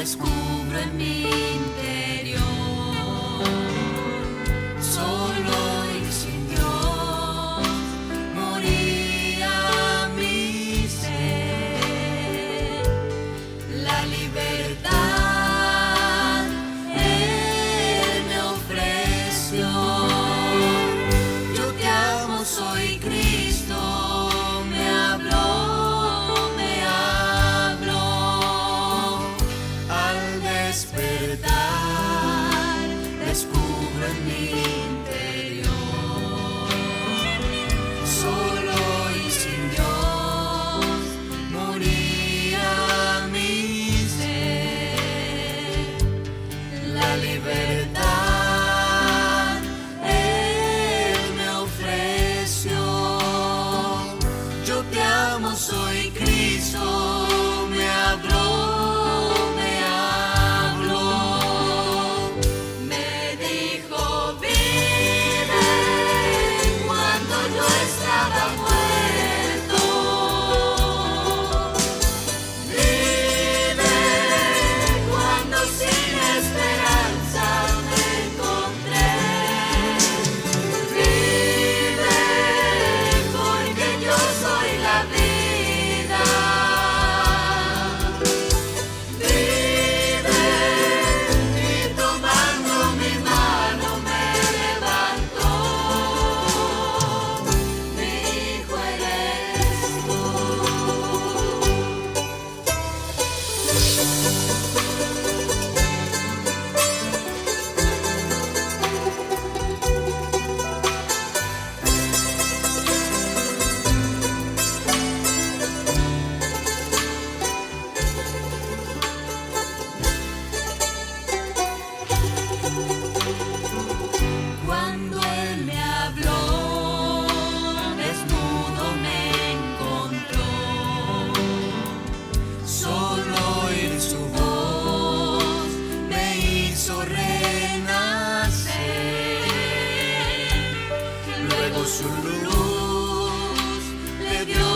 descubro en mi interior. Solo y sin Dios moría mi ser. La libertad Él me ofreció. Yo te amo, soy Cristo. Me habló al despertar. Descubro en mi interior. Solo y sin Dios moría mi ser. La libertad Él me ofreció. Yo te amo, soy Cristo. Me habló. Me dijo, vive cuando yo estaba muerto. Vive cuando sin esperanza me encontré. Vive porque yo soy la vida. Vive y tomando mi mano me levantó. Mi hijo eres tú. Cuando Él me habló, desnudo me encontró. Solo oír su voz me hizo renacer. Luego su luz le dio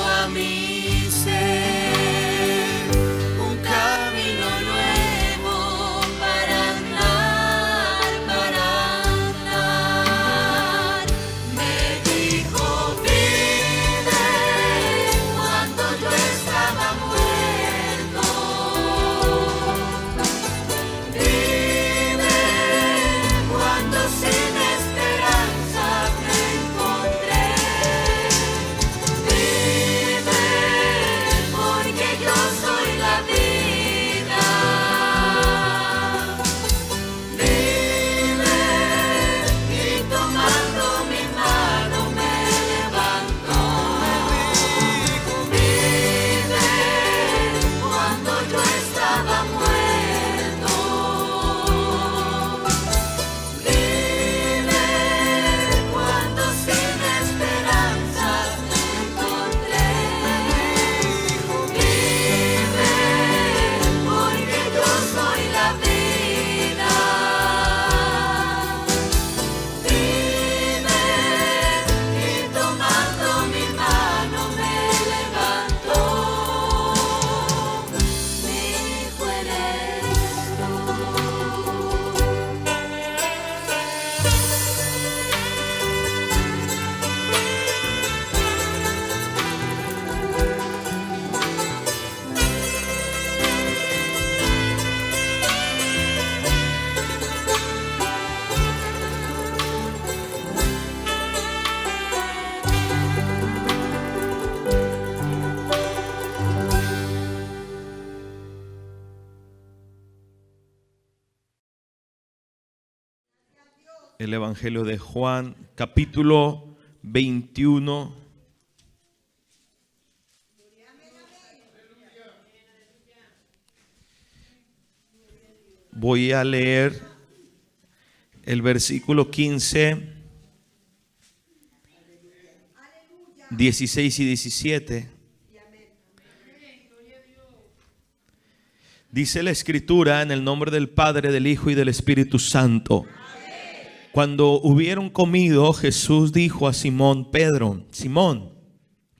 a mi ser un camino nuevo para andar, Me dijo, vive cuando yo estaba muerto. Vive cuando sin esperanza me encontré. Vive porque yo soy la vida. Vive y tomando mi mano me levantó. Vive cuando yo estaba muerto. Vive cuando sin esperanza me encontré. Vive porque yo soy la vida. Vive y tomando mi mano me levantó. Mi hijo eres tú. El Evangelio de Juan, capítulo 21. Voy a leer el versículo 15, 16 y 17. Dice la Escritura, en el nombre del Padre, del Hijo y del Espíritu Santo. Cuando hubieron comido, Jesús dijo a Simón Pedro: Simón,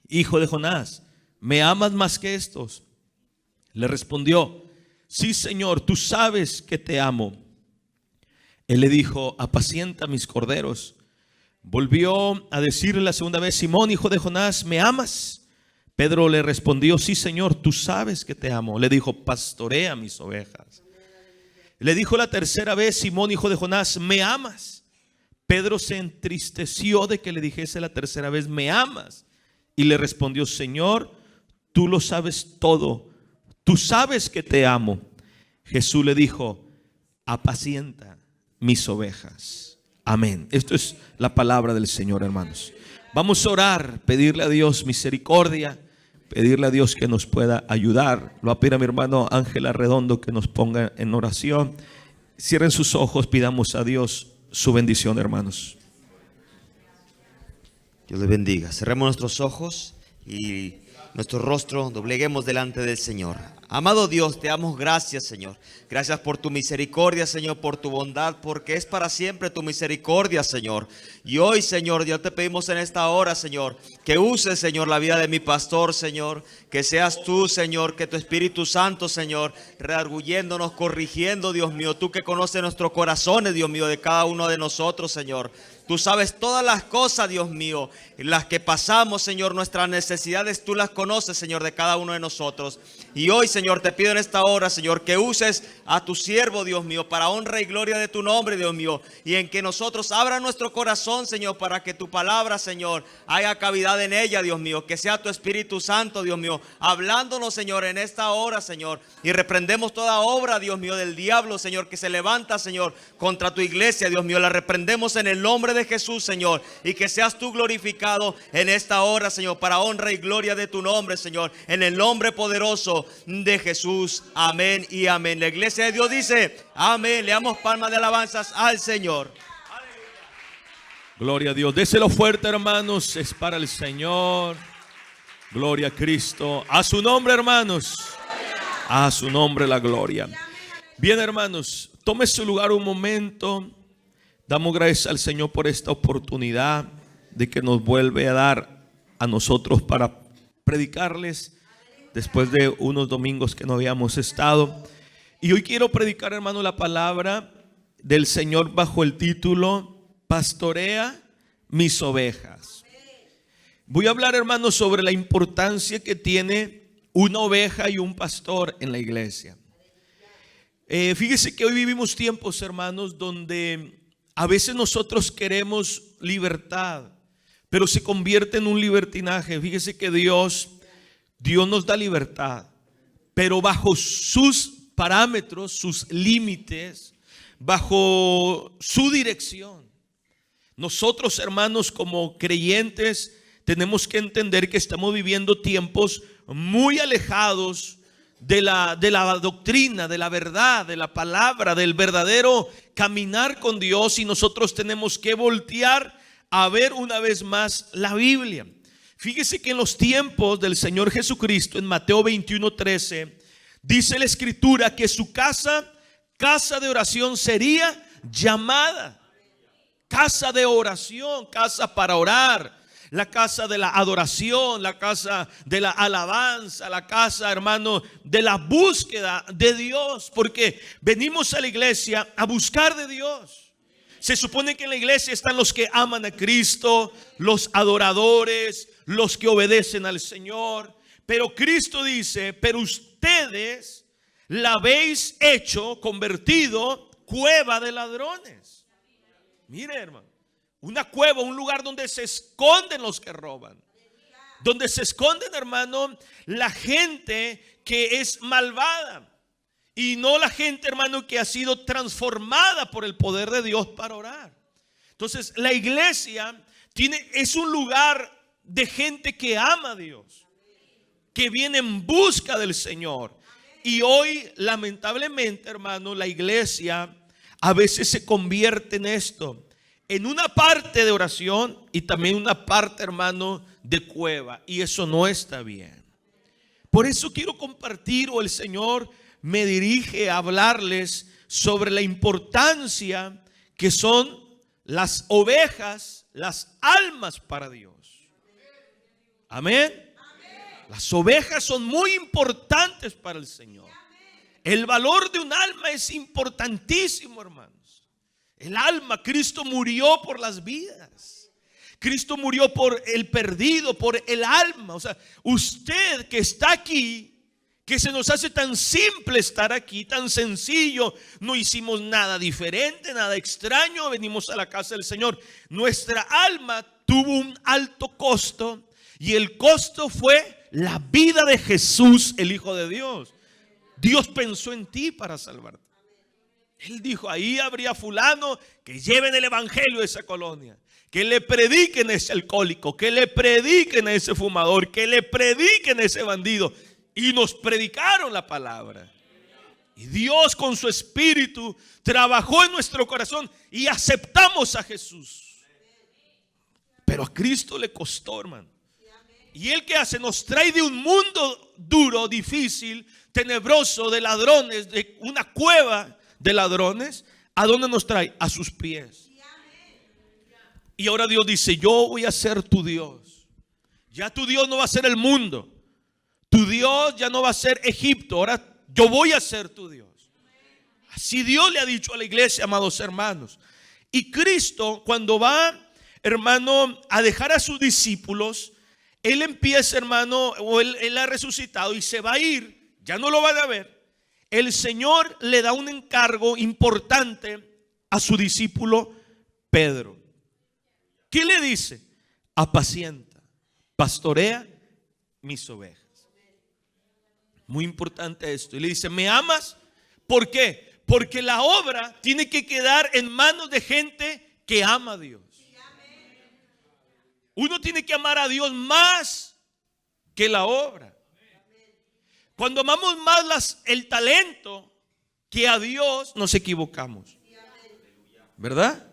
hijo de Jonás, ¿me amas más que estos? Le respondió: sí, Señor, tú sabes que te amo. Él le dijo, apacienta mis corderos. Volvió a decirle la segunda vez, Simón, hijo de Jonás, ¿me amas? Pedro le respondió, sí, Señor, tú sabes que te amo. Le dijo, pastorea mis ovejas. Le dijo la tercera vez, Simón, hijo de Jonás, ¿me amas? Pedro se entristeció de que le dijese la tercera vez, ¿me amas? Y le respondió, Señor, tú lo sabes todo, tú sabes que te amo. Jesús le dijo, apacienta mis ovejas. Amén. Esto es la palabra del Señor, hermanos. Vamos a orar, pedirle a Dios misericordia, pedirle a Dios que nos pueda ayudar. Lo apira mi hermano Ángel Arredondo que nos ponga en oración. Cierren sus ojos, pidamos a Dios su bendición, hermanos. Dios les bendiga. Cerremos nuestros ojos y nuestro rostro, dobleguemos delante del Señor. Amado Dios, te damos gracias, Señor. Gracias por tu misericordia, Señor, por tu bondad, porque es para siempre tu misericordia, Señor. Y hoy, Señor, ya te pedimos en esta hora, Señor, que uses, Señor, la vida de mi pastor, Señor. Que seas tú, Señor, que tu Espíritu Santo, Señor, redarguyéndonos, corrigiendo, Dios mío. Tú que conoces nuestros corazones, Dios mío, de cada uno de nosotros, Señor. Tú sabes todas las cosas, Dios mío, en las que pasamos, Señor, nuestras necesidades, tú las conoces, Señor, de cada uno de nosotros. Y hoy, Señor, te pido en esta hora, Señor, que uses a tu siervo, Dios mío, para honra y gloria de tu nombre, Dios mío, y en que nosotros abra nuestro corazón, Señor, para que tu palabra, Señor, haya cavidad en ella, Dios mío, que sea tu Espíritu Santo, Dios mío, hablándonos, Señor, en esta hora, Señor, y reprendemos toda obra, Dios mío, del diablo, Señor, que se levanta, Señor, contra tu iglesia, Dios mío, la reprendemos en el nombre de Jesús, Señor, y que seas tú glorificado en esta hora, Señor, para honra y gloria de tu nombre, Señor, en el nombre poderoso de Jesús. Amén y amén. La iglesia de Dios dice, amén. Le damos palmas de alabanzas al Señor. Gloria a Dios. Déselo fuerte, hermanos. Es para el Señor. Gloria a Cristo. A su nombre, hermanos. A su nombre la gloria. Bien, hermanos, tome su lugar un momento. Damos gracias al Señor por esta oportunidad de que nos vuelve a dar a nosotros para predicarles después de unos domingos que no habíamos estado. Y hoy quiero predicar, hermano, la palabra del Señor bajo el título Pastorea mis ovejas. Voy a hablar, hermano, sobre la importancia que tiene una oveja y un pastor en la iglesia. Fíjese que hoy vivimos tiempos, hermanos, donde a veces nosotros queremos libertad, pero se convierte en un libertinaje. Fíjese que Dios nos da libertad, pero bajo sus parámetros, sus límites, bajo su dirección. Nosotros, hermanos, como creyentes, tenemos que entender que estamos viviendo tiempos muy alejados de la doctrina, de la verdad, de la palabra, del verdadero caminar con Dios, y nosotros tenemos que voltear a ver una vez más la Biblia. Fíjese que en los tiempos del Señor Jesucristo, en Mateo 21:13, dice la Escritura que su casa de oración sería llamada casa de oración, casa para orar, la casa de la adoración, la casa de la alabanza, la casa, hermano, de la búsqueda de Dios, porque venimos a la iglesia a buscar de Dios. Se supone que en la iglesia están los que aman a Cristo, los adoradores, los que obedecen al Señor. Pero Cristo dice, pero ustedes la habéis hecho, convertido, cueva de ladrones. Mire, hermano, una cueva, un lugar donde se esconden los que roban, donde se esconden, hermano, la gente que es malvada, y no la gente, hermano, que ha sido transformada por el poder de Dios para orar. Entonces, la iglesia es un lugar de gente que ama a Dios, que viene en busca del Señor. Y hoy, lamentablemente, hermano, la iglesia a veces se convierte en esto, en una parte de oración y también una parte, hermano, de cueva. Y eso no está bien. Por eso quiero compartir, o el Señor me dirige a hablarles sobre la importancia que son las ovejas, las almas para Dios. Amén. Las ovejas son muy importantes para el Señor. El valor de un alma es importantísimo, hermanos. El alma, Cristo murió por las vidas. Cristo murió por el perdido, por el alma. O sea, usted que está aquí, que se nos hace tan simple estar aquí, tan sencillo, no hicimos nada diferente, nada extraño, venimos a la casa del Señor. Nuestra alma tuvo un alto costo y el costo fue la vida de Jesús, el Hijo de Dios. Dios pensó en ti para salvarte. Él dijo, ahí habría fulano que lleven el evangelio a esa colonia, que le prediquen a ese alcohólico, que le prediquen a ese fumador, que le prediquen a ese bandido. Y nos predicaron la palabra. Y Dios con su espíritu trabajó en nuestro corazón y aceptamos a Jesús. Pero a Cristo le costó, hermano. Y Él, ¿qué hace? Nos trae de un mundo duro, difícil, tenebroso, de ladrones, de una cueva de ladrones. ¿A dónde nos trae? A sus pies. Y ahora Dios dice, yo voy a ser tu Dios. Ya tu Dios no va a ser el mundo. Tu Dios ya no va a ser Egipto. Ahora yo voy a ser tu Dios. Así Dios le ha dicho a la iglesia, amados hermanos. Y Cristo, cuando va, hermano, a dejar a sus discípulos, Él empieza, hermano, o él ha resucitado y se va a ir. Ya no lo van a ver. El Señor le da un encargo importante a su discípulo Pedro. ¿Qué le dice? Apacienta, pastorea mis ovejas. Muy importante esto. Y le dice, ¿me amas? ¿Por qué? Porque la obra tiene que quedar en manos de gente que ama a Dios. Uno tiene que amar a Dios más que la obra. Cuando amamos más el talento que a Dios, nos equivocamos. ¿Verdad?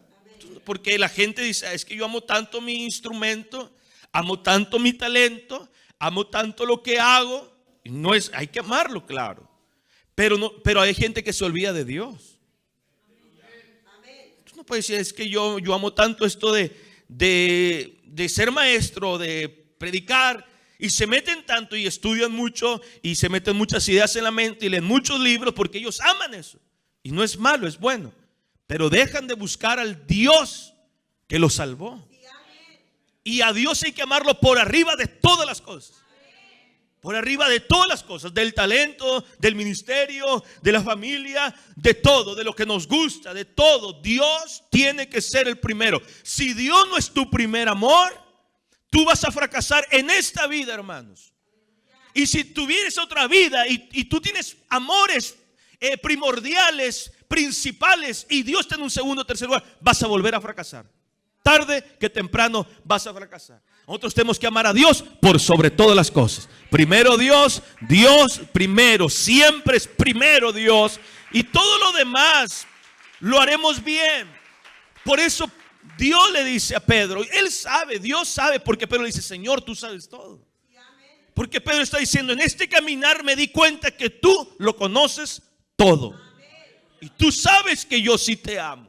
Porque la gente dice, es que yo amo tanto mi instrumento, amo tanto mi talento, amo tanto lo que hago. No es, hay que amarlo, claro. Pero hay gente que se olvida de Dios. Tú no puedes decir, es que yo amo tanto esto de ser maestro, de predicar, y se meten tanto y estudian mucho y se meten muchas ideas en la mente y leen muchos libros porque ellos aman eso. Y no es malo, es bueno. Pero dejan de buscar al Dios que los salvó. Y a Dios hay que amarlo por arriba de todas las cosas. Por arriba de todas las cosas, del talento, del ministerio, de la familia, de todo, de lo que nos gusta, de todo. Dios tiene que ser el primero. Si Dios no es tu primer amor, tú vas a fracasar en esta vida, hermanos. Y si tuvieras otra vida y tú tienes amores primordiales, principales, y Dios está en un segundo o tercer lugar, vas a volver a fracasar. Tarde que temprano vas a fracasar. Nosotros tenemos que amar a Dios por sobre todas las cosas. Primero Dios, Dios primero. Siempre es primero Dios. Y todo lo demás lo haremos bien. Por eso Dios le dice a Pedro, él sabe, Dios sabe, porque Pedro le dice, Señor, tú sabes todo. Porque Pedro está diciendo, en este caminar me di cuenta que tú lo conoces todo. Y tú sabes que yo sí te amo.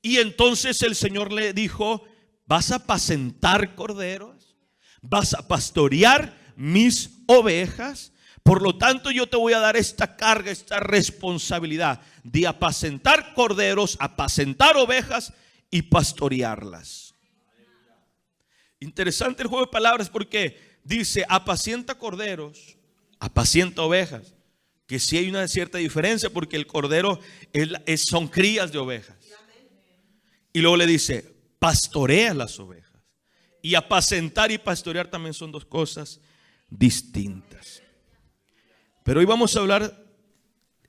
Y entonces el Señor le dijo, vas a apacentar corderos, vas a pastorear mis ovejas. Por lo tanto, yo te voy a dar esta carga, esta responsabilidad de apacentar corderos, apacentar ovejas y pastorearlas. Interesante el juego de palabras porque dice apacienta corderos, apacienta ovejas. Que sí hay una cierta diferencia porque el cordero son crías de ovejas. Y luego le dice, pastorea las ovejas. Y apacentar y pastorear también son dos cosas distintas. Pero hoy vamos a hablar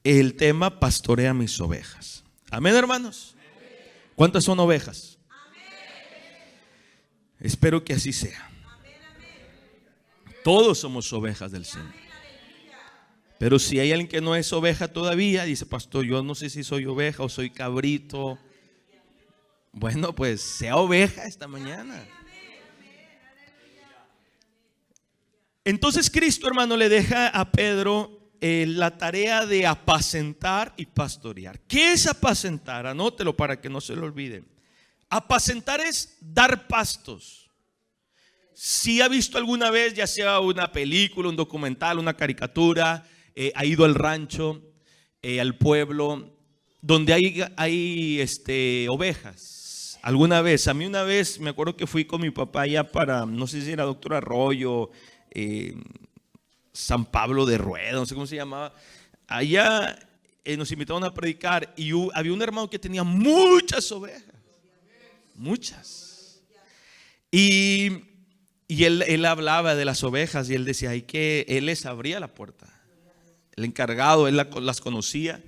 el tema pastorea mis ovejas. Amén, hermanos. ¿Cuántas son ovejas? Espero que así sea. Todos somos ovejas del Señor. Pero si hay alguien que no es oveja todavía, dice, pastor, yo no sé si soy oveja o soy cabrito. Bueno, pues sea oveja esta mañana. Entonces Cristo, hermano, le deja a Pedro la tarea de apacentar y pastorear. ¿Qué es apacentar? Anótelo para que no se lo olviden. Apacentar es dar pastos. Si ha visto alguna vez, ya sea una película, un documental, una caricatura, ha ido al rancho, al pueblo donde hay ovejas. Alguna vez, a mí una vez me acuerdo que fui con mi papá allá para, no sé si era Doctor Arroyo, San Pablo de Rueda, no sé cómo se llamaba. Allá nos invitaron a predicar y había un hermano que tenía muchas ovejas, muchas. Y él hablaba de las ovejas y él decía, él les abría la puerta. El encargado, él las conocía.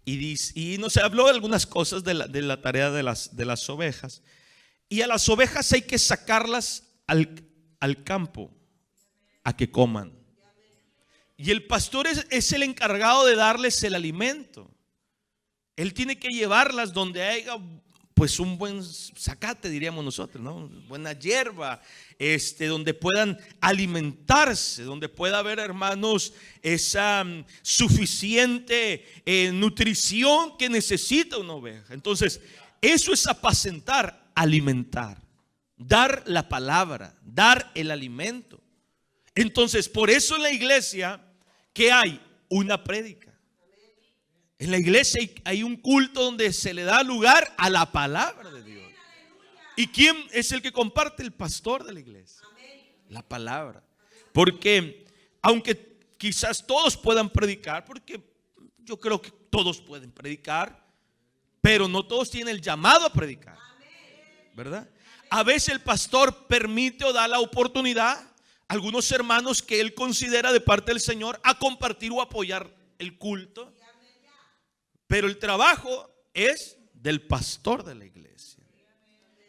Y nos habló de algunas cosas de la tarea de las ovejas. Y a las ovejas hay que sacarlas al campo a que coman. Y el pastor es el encargado de darles el alimento. Él tiene que llevarlas donde haya pues un buen zacate, diríamos nosotros, ¿no? Buena hierba, donde puedan alimentarse, donde pueda haber, hermanos, esa suficiente nutrición que necesita una oveja. Entonces, eso es apacentar, alimentar, dar la palabra, dar el alimento. Entonces, por eso en la iglesia, ¿qué hay? Una prédica. En la iglesia hay un culto donde se le da lugar a la palabra de Dios. ¿Y quién es el que comparte? El pastor de la iglesia. La palabra. Porque aunque quizás todos puedan predicar, porque yo creo que todos pueden predicar, pero no todos tienen el llamado a predicar, ¿verdad? A veces el pastor permite o da la oportunidad a algunos hermanos que él considera de parte del Señor a compartir o apoyar el culto. Pero el trabajo es del pastor de la iglesia.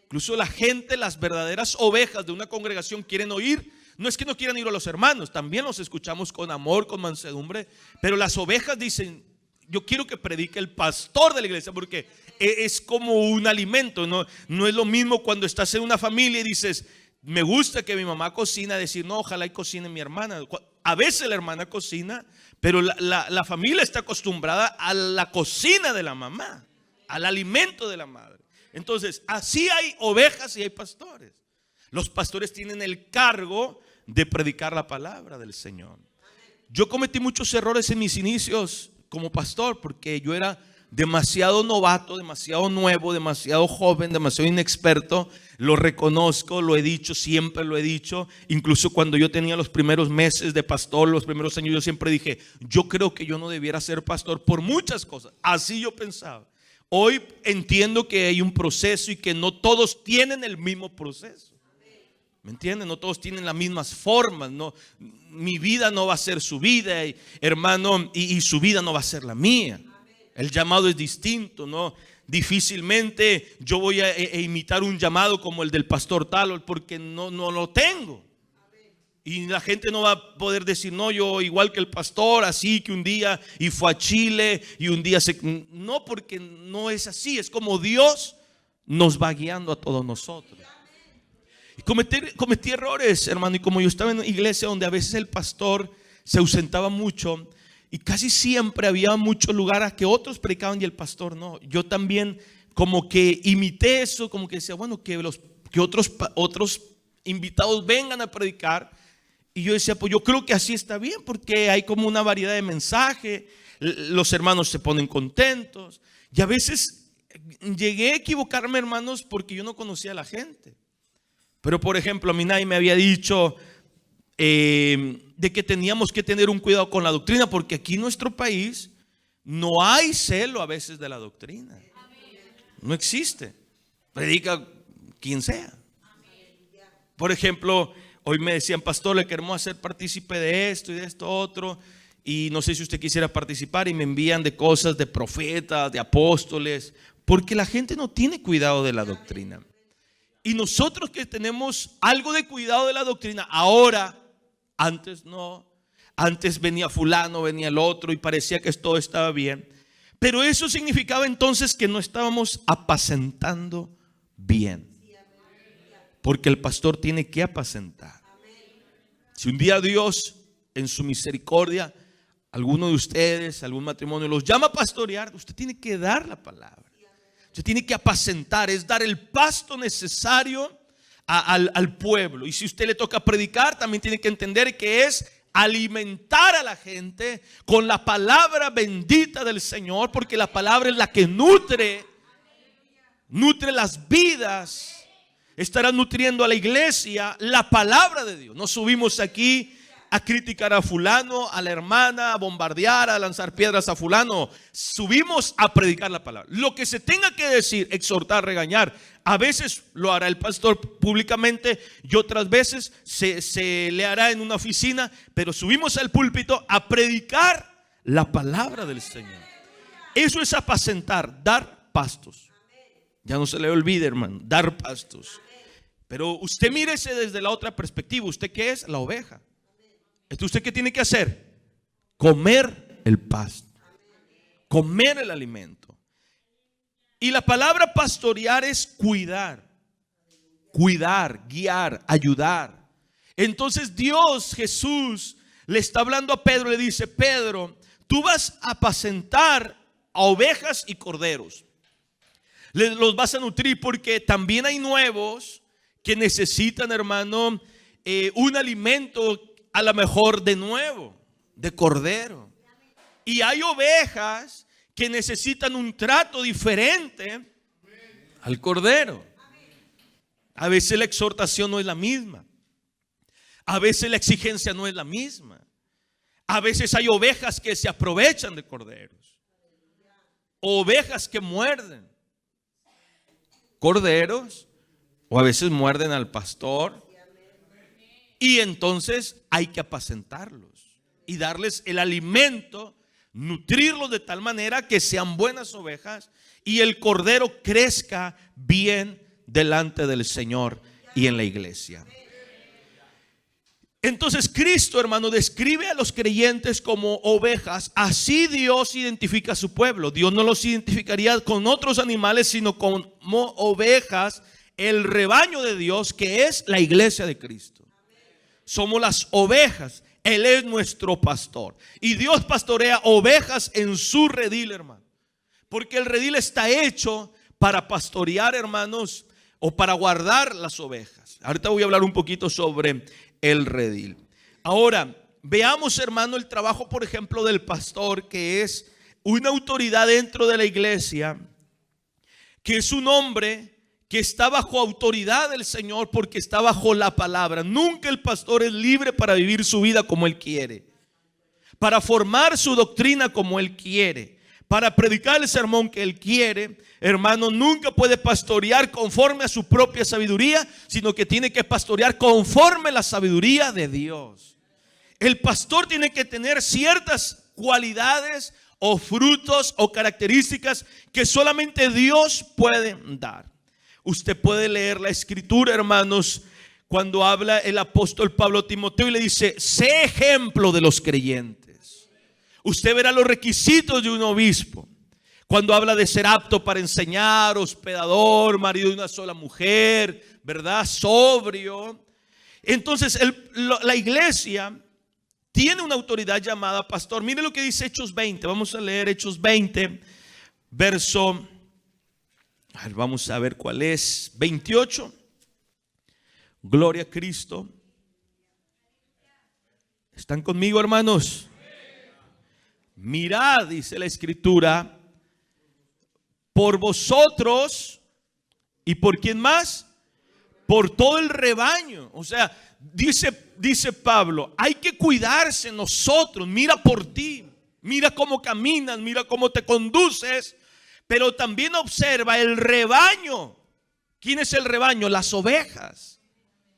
Incluso la gente, las verdaderas ovejas de una congregación quieren oír. No es que no quieran ir a los hermanos, también los escuchamos con amor, con mansedumbre. Pero las ovejas dicen, yo quiero que predique el pastor de la iglesia, porque es como un alimento. No es lo mismo cuando estás en una familia y dices, me gusta que mi mamá cocina, decir, no, ojalá y cocine mi hermana. A veces la hermana cocina, pero la familia está acostumbrada a la cocina de la mamá, al alimento de la madre. Entonces, así hay ovejas y hay pastores. Los pastores tienen el cargo de predicar la palabra del Señor. Yo cometí muchos errores en mis inicios como pastor, porque yo era demasiado novato, demasiado nuevo, demasiado joven, demasiado inexperto. Lo reconozco, lo he dicho, siempre lo he dicho. Incluso cuando yo tenía los primeros meses de pastor, los primeros años, yo siempre dije, yo creo que yo no debiera ser pastor por muchas cosas. Así yo pensaba. Hoy entiendo que hay un proceso y que no todos tienen el mismo proceso. ¿Me entienden? No todos tienen las mismas formas. No, mi vida no va a ser su vida, hermano, y su vida no va a ser la mía. El llamado es distinto, ¿no? Difícilmente yo voy a imitar un llamado como el del pastor tal, porque no lo tengo. Y la gente no va a poder decir, no, yo igual que el pastor, así que un día y fue a Chile y un día no, porque no es así. Es como Dios nos va guiando a todos nosotros. Y cometí errores, hermano. Y como yo estaba en iglesia donde a veces el pastor se ausentaba mucho, y casi siempre había mucho lugar a que otros predicaban y el pastor no. Yo también como que imité eso, como que decía, bueno, que otros invitados vengan a predicar. Y yo decía, pues yo creo que así está bien, porque hay como una variedad de mensaje. Los hermanos se ponen contentos. Y a veces llegué a equivocarme, hermanos, porque yo no conocía a la gente. Pero por ejemplo, a mí nadie me había dicho de que teníamos que tener un cuidado con la doctrina, porque aquí en nuestro país no hay celo a veces de la doctrina. No existe. Predica quien sea. Por ejemplo, hoy me decían, pastor, le queremos hacer partícipe de esto y de esto otro, y no sé si usted quisiera participar, y me envían de cosas de profetas, de apóstoles, porque la gente no tiene cuidado de la doctrina. Y nosotros que tenemos algo de cuidado de la doctrina, ahora, antes no, antes venía fulano, venía el otro y parecía que todo estaba bien. Pero eso significaba entonces que no estábamos apacentando bien. Porque el pastor tiene que apacentar. Si un día Dios en su misericordia, alguno de ustedes, algún matrimonio los llama a pastorear, usted tiene que dar la palabra. Usted tiene que apacentar, es dar el pasto necesario al pueblo. Y si usted le toca predicar, también tiene que entender que es alimentar a la gente con la palabra bendita del Señor, porque la palabra es la que nutre las vidas. Estará nutriendo a la iglesia la palabra de Dios. No subimos aquí a criticar a fulano, a la hermana, a bombardear, a lanzar piedras a fulano. Subimos a predicar la palabra. Lo que se tenga que decir, exhortar, regañar. A veces lo hará el pastor públicamente y otras veces se le hará en una oficina. Pero subimos al púlpito a predicar la palabra del Señor. Eso es apacentar, dar pastos. Ya no se le olvide, hermano, dar pastos. Pero usted mírese desde la otra perspectiva. ¿Usted qué es? La oveja. Entonces, ¿usted qué tiene que hacer? Comer el pasto, comer el alimento. Y la palabra pastorear es cuidar, guiar, ayudar. Entonces Dios, Jesús, le está hablando a Pedro, le dice: Pedro, tú vas a apacentar a ovejas y corderos. Los vas a nutrir, porque también hay nuevos que necesitan, hermano, un alimento a lo mejor de nuevo, de cordero. Y hay ovejas que necesitan un trato diferente al cordero. A veces la exhortación no es la misma. A veces la exigencia no es la misma. A veces hay ovejas que se aprovechan de corderos. Ovejas que muerden. Corderos, o a veces muerden al pastor, y entonces hay que apacentarlos y darles el alimento, nutrirlos de tal manera que sean buenas ovejas y el cordero crezca bien delante del Señor y en la iglesia. Entonces Cristo, hermano, describe a los creyentes como ovejas. Así Dios identifica a su pueblo. Dios no los identificaría con otros animales, sino como ovejas, el rebaño de Dios, que es la iglesia de Cristo. Somos las ovejas. Él es nuestro pastor. Y Dios pastorea ovejas en su redil, hermano. Porque el redil está hecho para pastorear, hermanos, o para guardar las ovejas. Ahorita voy a hablar un poquito sobre el redil. Ahora, veamos, hermano, el trabajo, por ejemplo, del pastor, que es una autoridad dentro de la iglesia, que es un hombre que está bajo autoridad del Señor porque está bajo la palabra. Nunca el pastor es libre para vivir su vida como él quiere, para formar su doctrina como él quiere, para predicar el sermón que él quiere. Hermano, nunca puede pastorear conforme a su propia sabiduría, sino que tiene que pastorear conforme a la sabiduría de Dios. El pastor tiene que tener ciertas cualidades o frutos o características que solamente Dios puede dar. Usted puede leer la escritura, hermanos, cuando habla el apóstol Pablo a Timoteo y le dice: sé ejemplo de los creyentes. Usted verá los requisitos de un obispo. Cuando habla de ser apto para enseñar, hospedador, marido de una sola mujer, ¿verdad? Sobrio. Entonces la iglesia tiene una autoridad llamada pastor. Mire lo que dice Hechos 20. Vamos a leer Hechos 20, verso, vamos a ver cuál es, 28. Gloria a Cristo. ¿Están conmigo, hermanos? Mirad, dice la escritura, por vosotros y por quién más, por todo el rebaño. O sea, dice Pablo, hay que cuidarse nosotros. Mira por ti, mira cómo caminas, mira cómo te conduces, pero también observa el rebaño. ¿Quién es el rebaño? Las ovejas,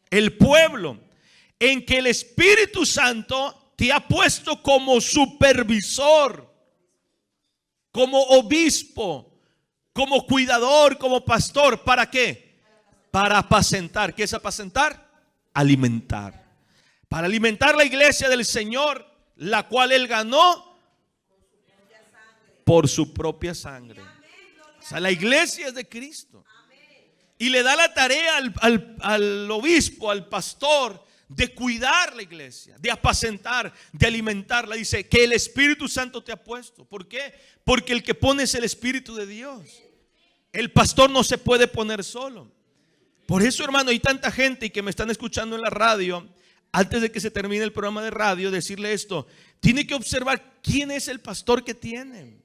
el pueblo, en que el Espíritu Santo te ha puesto como supervisor, como obispo, como cuidador, como pastor. ¿Para qué? Para apacentar. ¿Qué es apacentar? Alimentar. Para alimentar la iglesia del Señor, la cual Él ganó por su propia sangre. O sea, la iglesia es de Cristo. Y le da la tarea al obispo, al pastor, de cuidar la iglesia, de apacentar, de alimentarla. Dice que el Espíritu Santo te ha puesto. ¿Por qué? Porque el que pone es el Espíritu de Dios. El pastor no se puede poner solo. Por eso, hermano, hay tanta gente que me están escuchando en la radio. antes de que se termine el programa de radio, decirle esto: tiene que observar quién es el pastor que tiene.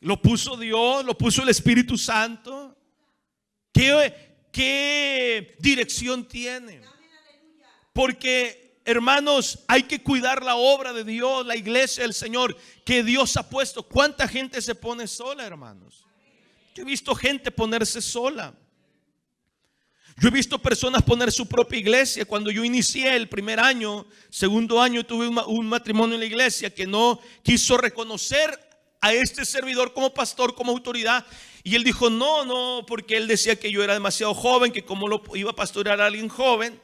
¿Lo puso Dios? ¿Lo puso el Espíritu Santo? ¿Qué dirección tiene? Porque, hermanos, hay que cuidar la obra de Dios, la iglesia del Señor que Dios ha puesto. ¿Cuánta gente se pone sola, hermanos? Yo he visto gente ponerse sola. Yo he visto personas poner su propia iglesia. Cuando yo inicié el primer año, segundo año, tuve un matrimonio en la iglesia que no quiso reconocer a este servidor como pastor, como autoridad. Y él dijo no, porque él decía que yo era demasiado joven, que cómo lo iba a pastorear a alguien joven.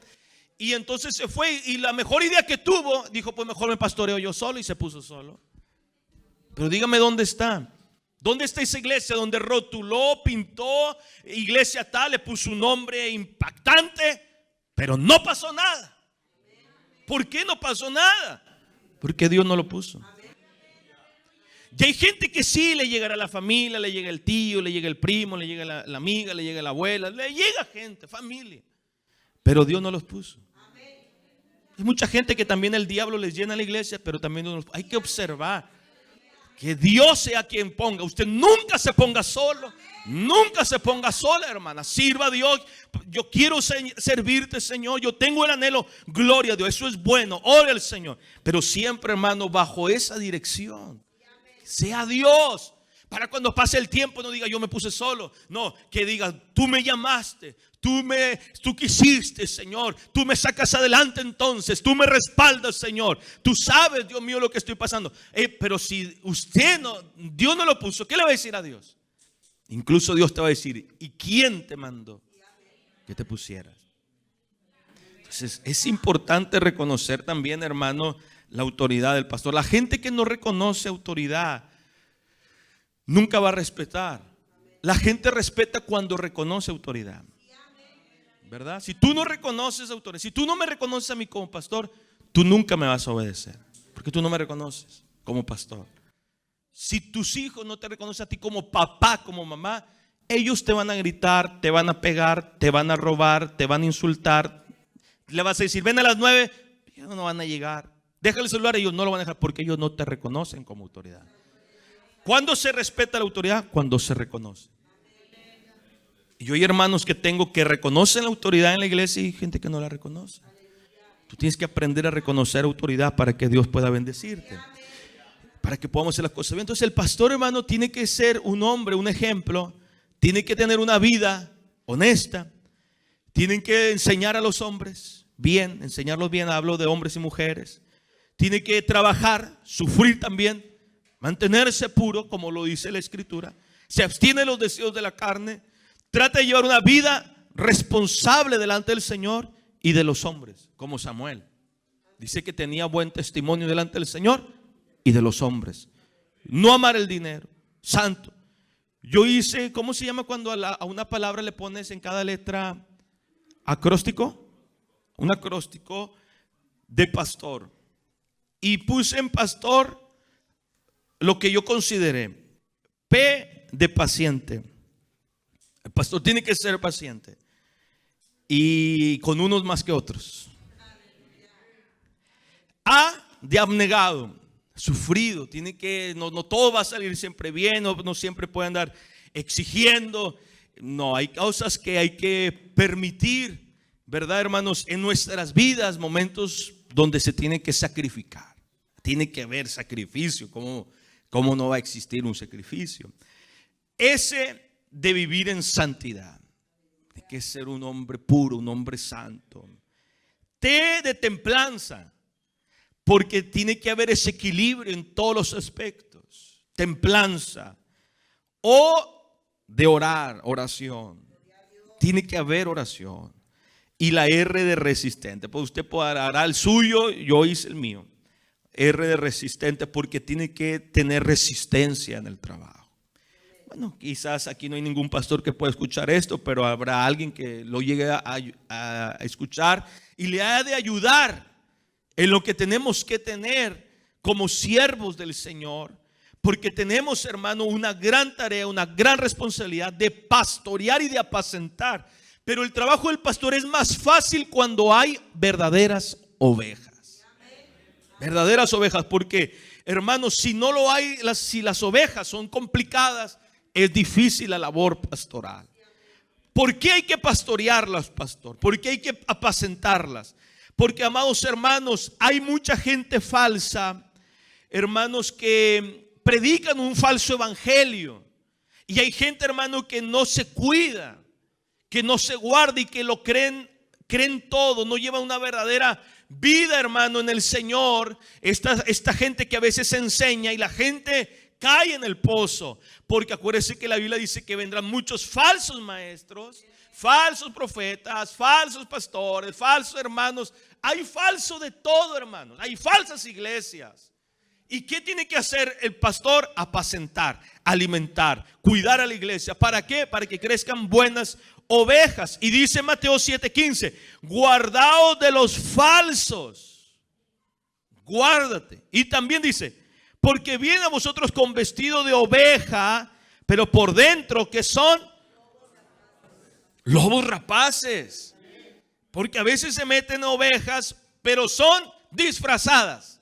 Y entonces se fue, y la mejor idea que tuvo, dijo: pues mejor me pastoreo yo solo, y se puso solo. Pero dígame, ¿dónde está? ¿Dónde está esa iglesia donde rotuló, pintó, iglesia tal, le puso un nombre impactante, pero no pasó nada? ¿Por qué no pasó nada? Porque Dios no lo puso. Y hay gente que sí le llegará a la familia, le llega el tío, le llega el primo, le llega la amiga, le llega la abuela, le llega gente, familia. Pero Dios no los puso. Hay mucha gente que también el diablo les llena la iglesia, pero también hay que observar que Dios sea quien ponga. Usted nunca se ponga solo, nunca se ponga sola, hermana. Sirva a Dios. Yo quiero servirte, Señor. Yo tengo el anhelo, gloria a Dios. Eso es bueno, ore al Señor. Pero siempre, hermano, bajo esa dirección. Sea Dios. Para cuando pase el tiempo no diga: yo me puse solo. No, que diga: tú me llamaste, tú quisiste, Señor. Tú me sacas adelante entonces. Tú me respaldas, Señor. Tú sabes, Dios mío, lo que estoy pasando. Pero si Dios no lo puso, ¿qué le va a decir a Dios? Incluso Dios te va a decir: ¿y quién te mandó que te pusieras? Entonces es importante reconocer también, hermano, la autoridad del pastor. La gente que no reconoce autoridad nunca va a respetar. La gente respeta cuando reconoce autoridad, ¿verdad? Si tú no reconoces autoridad, si tú no me reconoces a mí como pastor, tú nunca me vas a obedecer, porque tú no me reconoces como pastor. Si tus hijos no te reconocen a ti como papá, como mamá, ellos te van a gritar, te van a pegar, te van a robar, te van a insultar. Le vas a decir: ven a las 9, ellos no van a llegar. Déjale el celular, ellos no lo van a dejar, porque ellos no te reconocen como autoridad. ¿Cuándo se respeta la autoridad? Cuando se reconoce. Y yo hay hermanos que tengo que reconocen la autoridad en la iglesia y gente que no la reconoce. Tú tienes que aprender a reconocer autoridad para que Dios pueda bendecirte, para que podamos hacer las cosas bien. Entonces el pastor, hermano, tiene que ser un hombre, un ejemplo. Tiene que tener una vida honesta. Tienen que enseñar a los hombres bien, enseñarlos bien. Hablo de hombres y mujeres. Tiene que trabajar, sufrir también, mantenerse puro, como lo dice la Escritura. Se abstiene de los deseos de la carne. Trata de llevar una vida responsable delante del Señor y de los hombres, como Samuel. Dice que tenía buen testimonio delante del Señor y de los hombres. No amar el dinero, santo. Yo hice, ¿cómo se llama cuando a una palabra le pones en cada letra acróstico? Un acróstico de pastor. Y puse en pastor lo que yo consideré: P de paciente. El pastor tiene que ser paciente, y con unos más que otros. A de abnegado, sufrido. Tiene que, no todo va a salir siempre bien, no siempre puede andar exigiendo. No, hay cosas que hay que permitir, ¿verdad, hermanos? En nuestras vidas, momentos donde se tiene que sacrificar. Tiene que haber sacrificio. ¿Cómo no va a existir un sacrificio? Ese de vivir en santidad. Tiene que ser un hombre puro, un hombre santo. T de templanza, porque tiene que haber ese equilibrio en todos los aspectos. Templanza. O de orar, oración. Tiene que haber oración. Y la R de resistente. Pues usted hará el suyo, yo hice el mío. R de resistente, porque tiene que tener resistencia en el trabajo. Bueno, quizás aquí no hay ningún pastor que pueda escuchar esto, pero habrá alguien que lo llegue a escuchar y le ha de ayudar en lo que tenemos que tener como siervos del Señor, porque tenemos, hermano, una gran tarea, una gran responsabilidad de pastorear y de apacentar. Pero el trabajo del pastor es más fácil cuando hay verdaderas ovejas. Verdaderas ovejas, porque hermanos, si no lo hay, si las ovejas son complicadas, es difícil la labor pastoral. ¿Por qué hay que pastorearlas, pastor? ¿Por qué hay que apacentarlas? Porque, amados hermanos, hay mucha gente falsa, hermanos, que predican un falso evangelio. Y hay gente, hermano, que no se cuida, que no se guarda y que lo creen todo, no llevan una verdadera vida, hermano, en el Señor. Esta gente que a veces enseña y la gente cae en el pozo, porque acuérdense que la Biblia dice que vendrán muchos falsos maestros, falsos profetas, falsos pastores, falsos hermanos. Hay falso de todo, hermanos. Hay falsas iglesias. ¿Y qué tiene que hacer el pastor? Apacentar, alimentar, cuidar a la iglesia. ¿Para qué? Para que crezcan buenas ovejas. Y dice Mateo 7:15: guardaos de los falsos. Guárdate. Y también dice: porque vienen a vosotros con vestido de oveja, pero por dentro, ¿qué son? Lobos rapaces. Porque a veces se meten ovejas, pero son disfrazadas.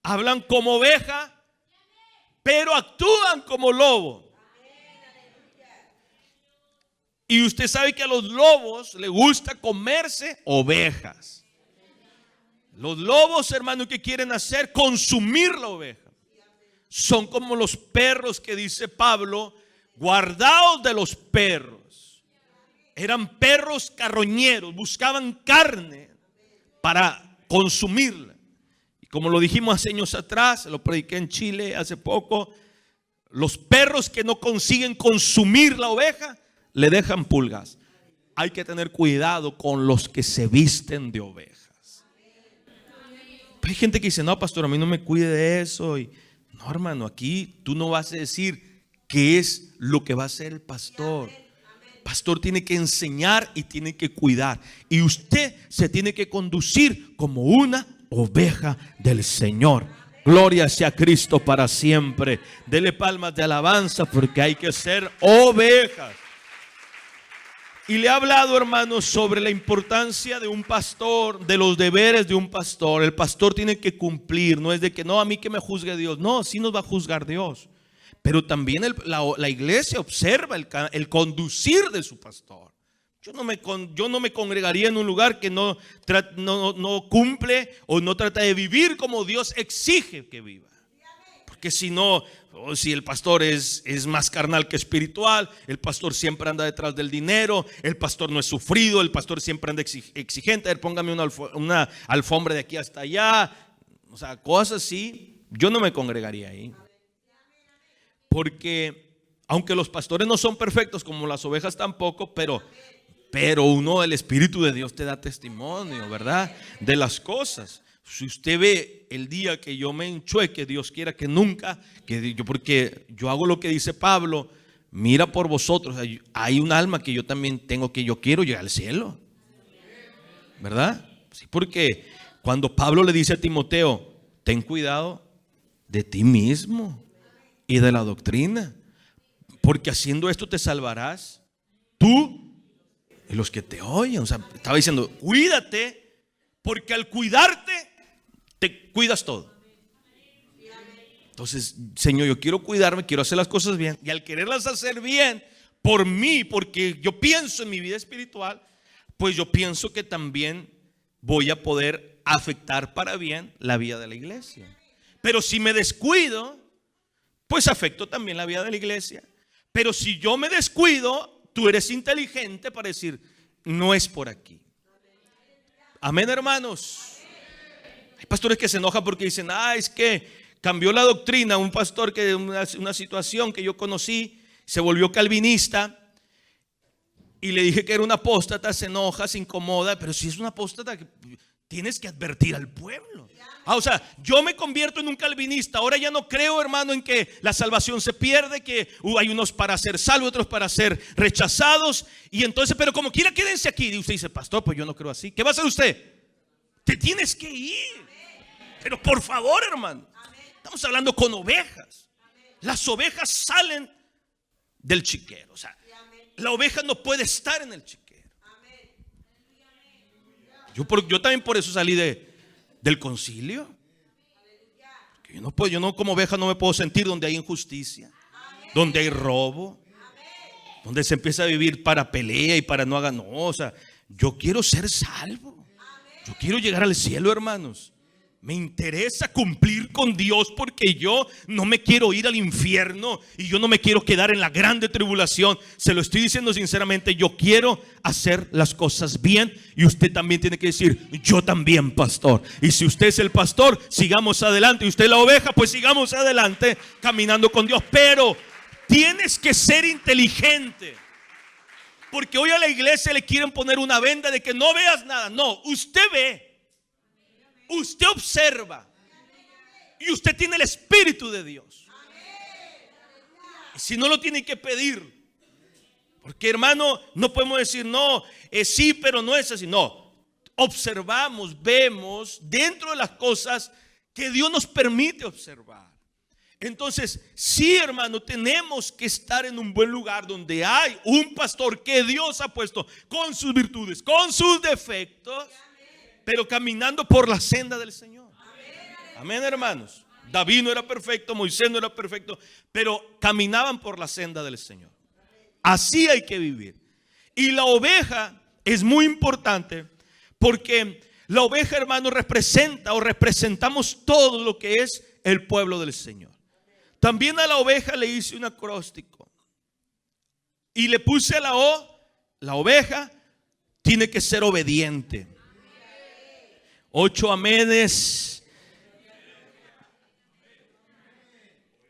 Hablan como oveja, pero actúan como lobo. Y usted sabe que a los lobos les gusta comerse ovejas. Los lobos, hermano, ¿qué quieren hacer? Consumir la oveja. Son como los perros que dice Pablo: guardaos de los perros. Eran perros carroñeros, buscaban carne para consumirla. Y como lo dijimos hace años atrás, lo prediqué en Chile hace poco, los perros que no consiguen consumir la oveja le dejan pulgas. Hay que tener cuidado con los que se visten de ovejas. Hay gente que dice: no, pastor, a mí no me cuide de eso. Y no, hermano, aquí tú no vas a decir qué es lo que va a hacer el pastor. El pastor tiene que enseñar y tiene que cuidar. Y usted se tiene que conducir como una oveja del Señor. Gloria sea a Cristo para siempre. Dele palmas de alabanza, porque hay que ser ovejas. Y le he hablado, hermanos, sobre la importancia de un pastor, de los deberes de un pastor. El pastor tiene que cumplir. No es de que no, a mí que me juzgue Dios. No, sí nos va a juzgar Dios. Pero también la iglesia observa el conducir de su pastor. Yo no me congregaría en un lugar que no cumple o no trata de vivir como Dios exige que viva. Porque si no, si el pastor es más carnal que espiritual, el pastor siempre anda detrás del dinero, el pastor no es sufrido, el pastor siempre anda exigente. A ver, póngame una alfombra de aquí hasta allá. O sea, cosas así. Yo no me congregaría ahí. Porque aunque los pastores no son perfectos, como las ovejas tampoco, pero uno, el Espíritu de Dios te da testimonio, ¿verdad? De las cosas. Si usted ve el día que yo me enchueque, Dios quiera que nunca, porque yo hago lo que dice Pablo: mira por vosotros, hay un alma que yo también tengo, que yo quiero llegar al cielo, ¿verdad? Sí, porque cuando Pablo le dice a Timoteo: ten cuidado de ti mismo y de la doctrina, porque haciendo esto te salvarás tú y los que te oyen. O sea, estaba diciendo: cuídate, porque al cuidarte te cuidas todo. Entonces, Señor, yo quiero cuidarme, quiero hacer las cosas bien. Y al quererlas hacer bien por mí, porque yo pienso en mi vida espiritual, pues yo pienso que también voy a poder afectar para bien la vida de la iglesia. Pero si me descuido, pues afecto también la vida de la iglesia. Pero si yo me descuido, tú eres inteligente para decir: no es por aquí. Amén, hermanos. Hay pastores que se enojan porque dicen: es que cambió la doctrina. Un pastor que una situación que yo conocí, se volvió calvinista, y le dije que era un apóstata. Se enoja, se incomoda. Pero si es un apóstata, tienes que advertir al pueblo. O sea, yo me convierto en un calvinista. Ahora ya no creo, hermano, en que la salvación se pierde, que hay unos para ser salvos, otros para ser rechazados. Y entonces, pero como quiera, quédense aquí. Y usted dice: pastor, pues yo no creo así. ¿Qué va a hacer usted? Te tienes que ir. Pero por favor, hermano, estamos hablando con ovejas. Las ovejas salen del chiquero. O sea, La oveja no puede estar en el chiquero. Yo también por eso salí del concilio. Yo no como oveja no me puedo sentir donde hay injusticia, donde hay robo, donde se empieza a vivir para pelea y para no haga. No, o sea, yo quiero ser salvo. Yo quiero llegar al cielo, hermanos. Me interesa cumplir con Dios porque yo no me quiero ir al infierno y yo no me quiero quedar en la grande tribulación. Se lo estoy diciendo sinceramente, yo quiero hacer las cosas bien y usted también tiene que decir, yo también, pastor. Y si usted es el pastor, sigamos adelante. Y usted es la oveja, pues sigamos adelante caminando con Dios. Pero tienes que ser inteligente. Porque hoy a la iglesia le quieren poner una venda de que no veas nada. No, usted ve. Usted observa y usted tiene el Espíritu de Dios. Y si no lo tiene que pedir, porque hermano, no podemos decir no, sí, pero no es así. No, observamos, vemos dentro de las cosas que Dios nos permite observar. Entonces, sí, hermano, tenemos que estar en un buen lugar donde hay un pastor que Dios ha puesto con sus virtudes, con sus defectos, pero caminando por la senda del Señor. Amén, hermanos. David no era perfecto, Moisés no era perfecto, pero caminaban por la senda del Señor. Así hay que vivir. Y la oveja es muy importante porque la oveja, hermano, representa o representamos todo lo que es el pueblo del Señor. También a la oveja le hice un acróstico y le puse a la O. La oveja tiene que ser obediente. 8 amenes.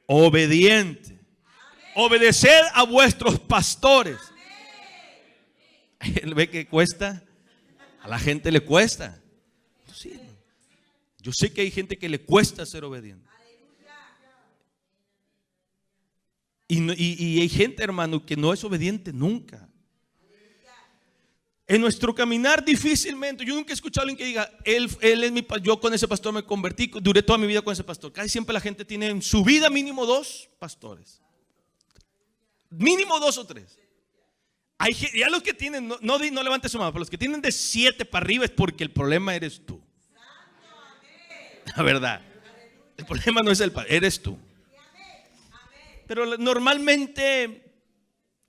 Obediente. Obedeced a vuestros pastores. ¿Ve que cuesta? A la gente le cuesta. Sí. Yo sé que hay gente que le cuesta ser obediente. Y hay gente, hermano, que no es obediente nunca. En nuestro caminar difícilmente, yo nunca he escuchado a alguien que diga, él es mi pastor, yo con ese pastor me convertí, duré toda mi vida con ese pastor. Casi siempre la gente tiene en su vida mínimo 2 pastores. Mínimo 2 o 3. Hay, ya los que tienen, no levante su mano, pero los que tienen de 7 para arriba es porque el problema eres tú. La verdad. El problema no es el pastor, eres tú. Pero normalmente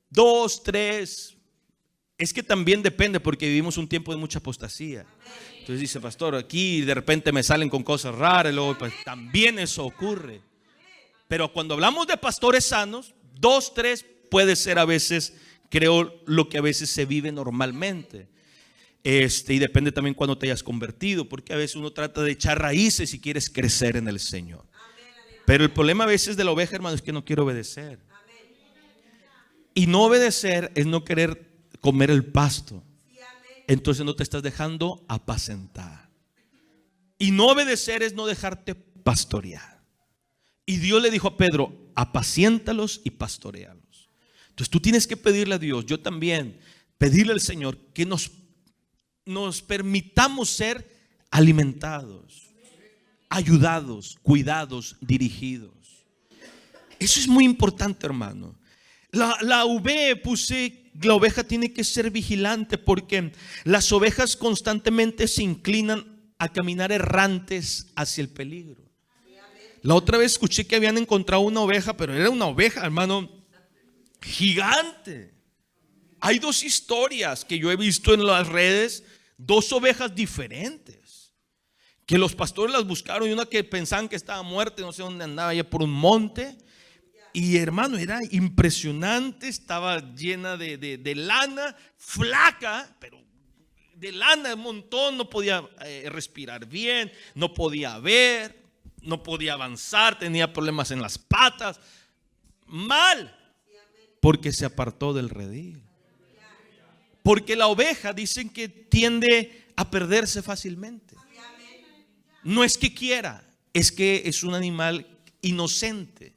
2, 3. Es que también depende porque vivimos un tiempo de mucha apostasía. Entonces dice, pastor, aquí de repente me salen con cosas raras. Y luego pues también eso ocurre. Pero cuando hablamos de pastores sanos, 2, 3 puede ser a veces, creo, lo que a veces se vive normalmente. Y depende también cuando te hayas convertido, porque a veces uno trata de echar raíces y quieres crecer en el Señor. Pero el problema a veces de la oveja, hermano, es que no quiere obedecer. Y no obedecer es no querer comer el pasto. Entonces no te estás dejando apacentar. Y no obedecer es no dejarte pastorear. Y Dios le dijo a Pedro, apaciéntalos y pastorealos. Entonces tú tienes que pedirle a Dios, yo también, pedirle al Señor que nos permitamos ser alimentados, ayudados, cuidados, dirigidos. Eso es muy importante, hermano. La oveja tiene que ser vigilante porque las ovejas constantemente se inclinan a caminar errantes hacia el peligro. La otra vez escuché que habían encontrado una oveja, pero era una oveja, hermano, gigante. Hay 2 historias que yo he visto en las redes, 2 ovejas diferentes, que los pastores las buscaron y una que pensaban que estaba muerta, no sé dónde andaba, allá por un monte. Y hermano, era impresionante, estaba llena de lana, flaca, pero de lana un montón, no podía respirar bien, no podía ver, no podía avanzar, tenía problemas en las patas, mal, porque se apartó del redil. Porque la oveja dicen que tiende a perderse fácilmente. No es que quiera, es que es un animal inocente,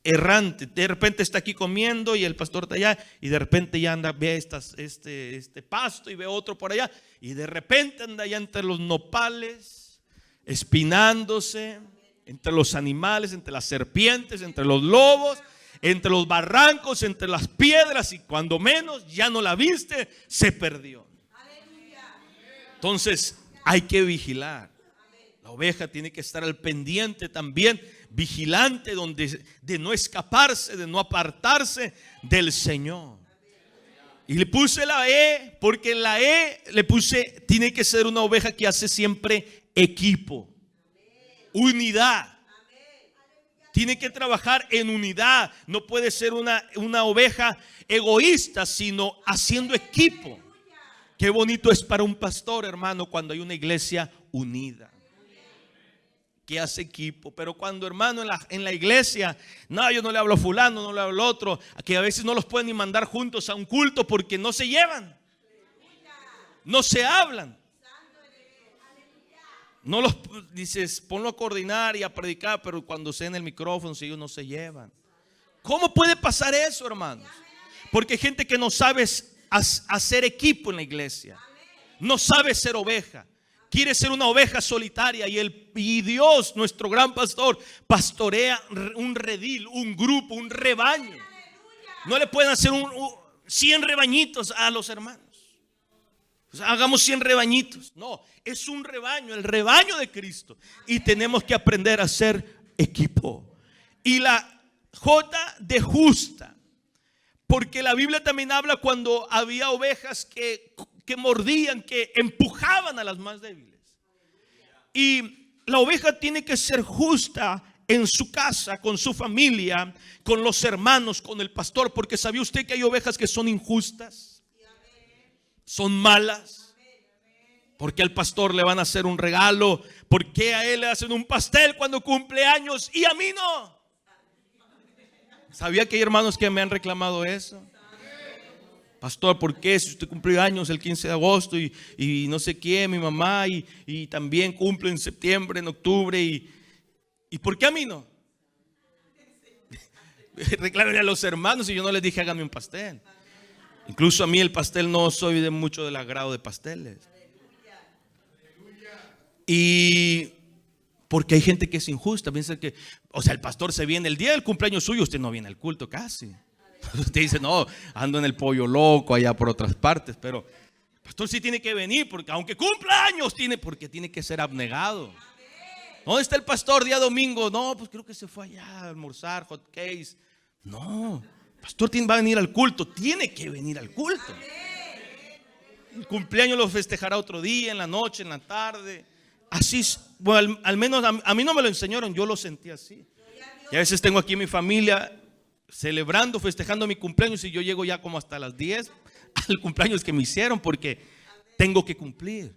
errante. De repente está aquí comiendo y el pastor está allá y de repente ya anda, ve este pasto y ve otro por allá y de repente anda allá entre los nopales, espinándose, entre los animales, entre las serpientes, entre los lobos, entre los barrancos, entre las piedras, y cuando menos ya no la viste, se perdió. Entonces hay que vigilar. La oveja tiene que estar al pendiente también, vigilante, de no escaparse, de no apartarse del Señor. Y le puse la E, porque en la E le puse, tiene que ser una oveja que hace siempre equipo, unidad. Tiene que trabajar en unidad. No puede ser una oveja egoísta, sino haciendo equipo. Qué bonito es para un pastor, hermano, cuando hay una iglesia unida, que hace equipo. Pero cuando, hermano, en la iglesia, no, yo no le hablo a fulano, no le hablo al otro, que a veces no los pueden ni mandar juntos a un culto porque no se llevan, no se hablan. No los dices, ponlo a coordinar y a predicar, pero cuando sea en el micrófono, si ellos no se llevan. ¿Cómo puede pasar eso, hermanos? Porque hay gente que no sabe hacer equipo en la iglesia, no sabe ser oveja. Quiere ser una oveja solitaria, y Dios, nuestro gran pastor, pastorea un redil, un grupo, un rebaño. No le pueden hacer 100 rebañitos a los hermanos. O sea, hagamos 100 rebañitos. No, es un rebaño, el rebaño de Cristo. Y tenemos que aprender a hacer equipo. Y la J de justa, porque la Biblia también habla cuando había ovejas que mordían, que empujaban a las más débiles. Y la oveja tiene que ser justa en su casa, con su familia, con los hermanos, con el pastor. Porque ¿sabía usted que hay ovejas que son injustas? Son malas. ¿Por qué al pastor le van a hacer un regalo? ¿Por qué a él le hacen un pastel cuando cumple años y a mí no? ¿Sabía que hay hermanos que me han reclamado eso? Pastor, ¿por qué si usted cumplió años el 15 de agosto y no sé qué, mi mamá y también cumple en septiembre, en octubre y ¿por qué a mí no? Reclámenle a los hermanos, y yo no les dije háganme un pastel. Incluso a mí el pastel no soy de mucho del agrado de pasteles. Y porque hay gente que es injusta, piensa que, o sea, el pastor se viene el día del cumpleaños suyo, usted no viene al culto casi. Usted dice, no, ando en el Pollo Loco allá por otras partes, pero el pastor sí tiene que venir, porque aunque cumpla años, porque tiene que ser abnegado. ¿Dónde está el pastor día domingo? No, pues creo que se fue allá a almorzar, hot cakes. No, el pastor va a venir al culto, tiene que venir al culto. El cumpleaños lo festejará otro día, en la noche, en la tarde. Así, bueno, al menos a mí no me lo enseñaron, yo lo sentí así. Y a veces tengo aquí mi familia celebrando, festejando mi cumpleaños, y yo llego ya como hasta las 10 al cumpleaños que me hicieron, porque tengo que cumplir.